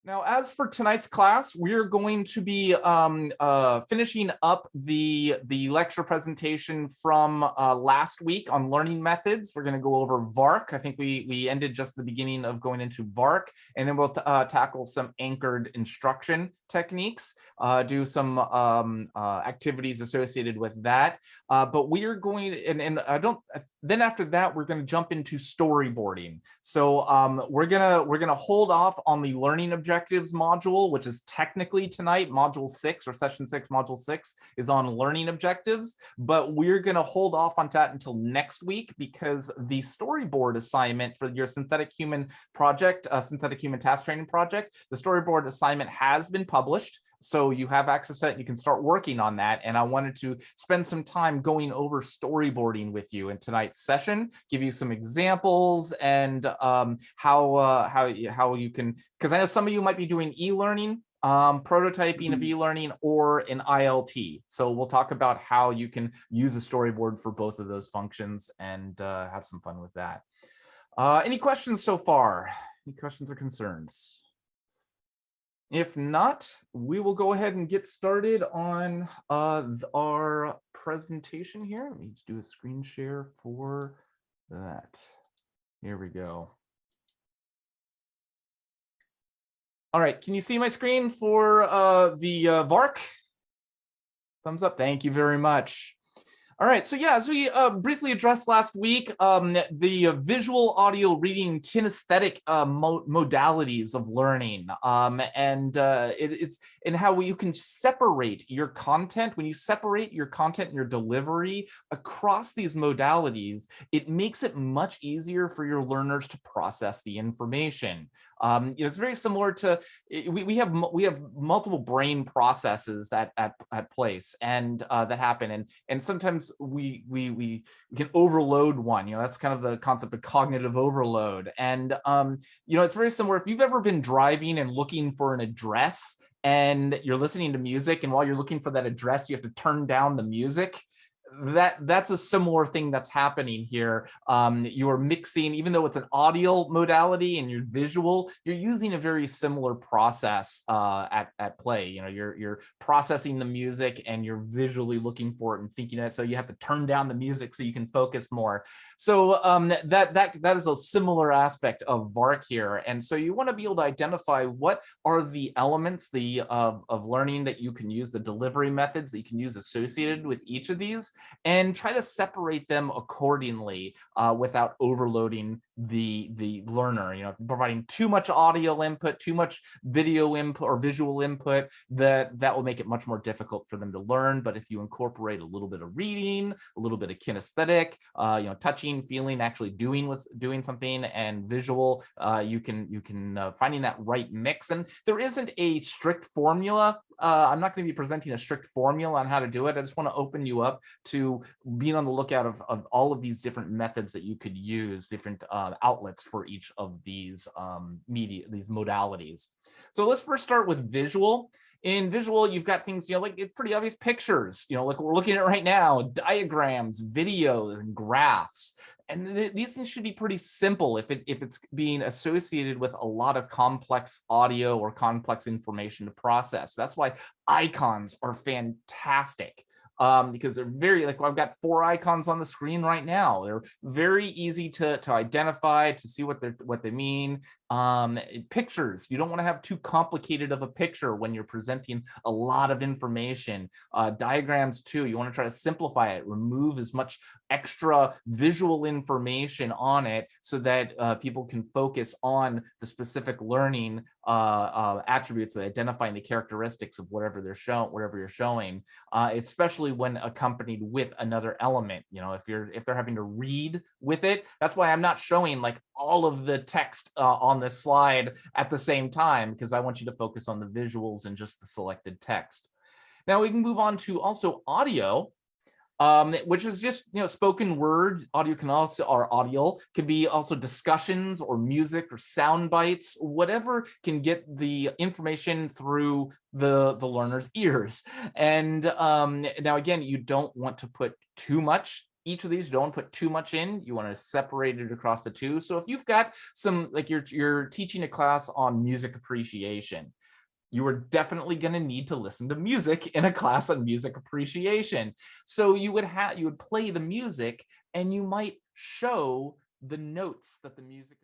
Now, as for tonight's class, we're going to be finishing up the lecture presentation from last week on learning methods. We're going to go over VARC. I think we ended just the beginning of going into VARC, and then we'll tackle some anchored instruction techniques, do some activities associated with that. But we are going, and I don't. Then after that, we're going to jump into storyboarding. So we're gonna hold off on the learning objectives module, which is technically tonight. Module 6 or session 6, module 6 is on learning objectives, but we're gonna hold off on that until next week because the storyboard assignment for your synthetic human project, synthetic human task training project, the storyboard assignment has been published. So you have access to it and you can start working on that. And I wanted to spend some time going over storyboarding with you in tonight's session, give you some examples and how you can, because I know some of you might be doing e-learning, prototyping of e-learning or an ILT. So we'll talk about how you can use a storyboard for both of those functions and have some fun with that. Any questions so far? Any questions or concerns? If not, we will go ahead and get started on our presentation here. Let me do a screen share for that. Here we go. All right, can you see my screen for the VARC? Thumbs up, thank you very much. All right, so yeah, as we briefly addressed last week, the visual, audio, reading, kinesthetic modalities of learning, and it's and how you can separate your content. When you separate your content and your delivery across these modalities, it makes it much easier for your learners to process the information. It's very similar to we have multiple brain processes that at place and that happen, and sometimes we can overload one. That's kind of the concept of cognitive overload. And it's very similar. If you've ever been driving and looking for an address and you're listening to music, and while you're looking for that address, you have to turn down the music. That's a similar thing that's happening here. You're mixing, even though it's an audio modality and you're visual, you're using a very similar process at play. You're processing the music and you're visually looking for it and thinking it. So you have to turn down the music so you can focus more. So that is a similar aspect of VARC here. And so you want to be able to identify what are the elements of learning that you can use, the delivery methods that you can use associated with each of these, and try to separate them accordingly without overloading the learner. If you're providing too much audio input, too much video input or visual input, that will make it much more difficult for them to learn. But if you incorporate a little bit of reading, a little bit of kinesthetic, touching, feeling, actually doing something, and visual, you can finding that right mix. And there isn't a strict formula. I'm not going to be presenting a strict formula on how to do it. I just want to open you up to being on the lookout of all of these different methods that you could use, different outlets for each of these these modalities. So let's first start with visual. In visual, you've got things, like it's pretty obvious pictures, like we're looking at right now, diagrams, videos, and graphs. And these things should be pretty simple if it's being associated with a lot of complex audio or complex information to process. That's why icons are fantastic. Because they're very, I've got 4 icons on the screen right now. They're very easy to identify, to see what they mean. Pictures, you don't want to have too complicated of a picture when you're presenting a lot of information. Diagrams too, you want to try to simplify it, remove as much extra visual information on it so that people can focus on the specific learning attributes, identifying the characteristics of whatever you're showing, especially when accompanied with another element. If they're having to read with it, that's why I'm not showing all of the text on this slide at the same time, because I want you to focus on the visuals and just the selected text. Now we can move on to also audio, which is just spoken word. Audio can be also discussions or music or sound bites, whatever can get the information through the learner's ears. And now again, you don't want to put too much each of these, don't put too much in. You want to separate it across the two. So if you've got some, like you're teaching a class on music appreciation, you are definitely going to need to listen to music in a class on music appreciation. So you would play the music and you might show the notes that the music is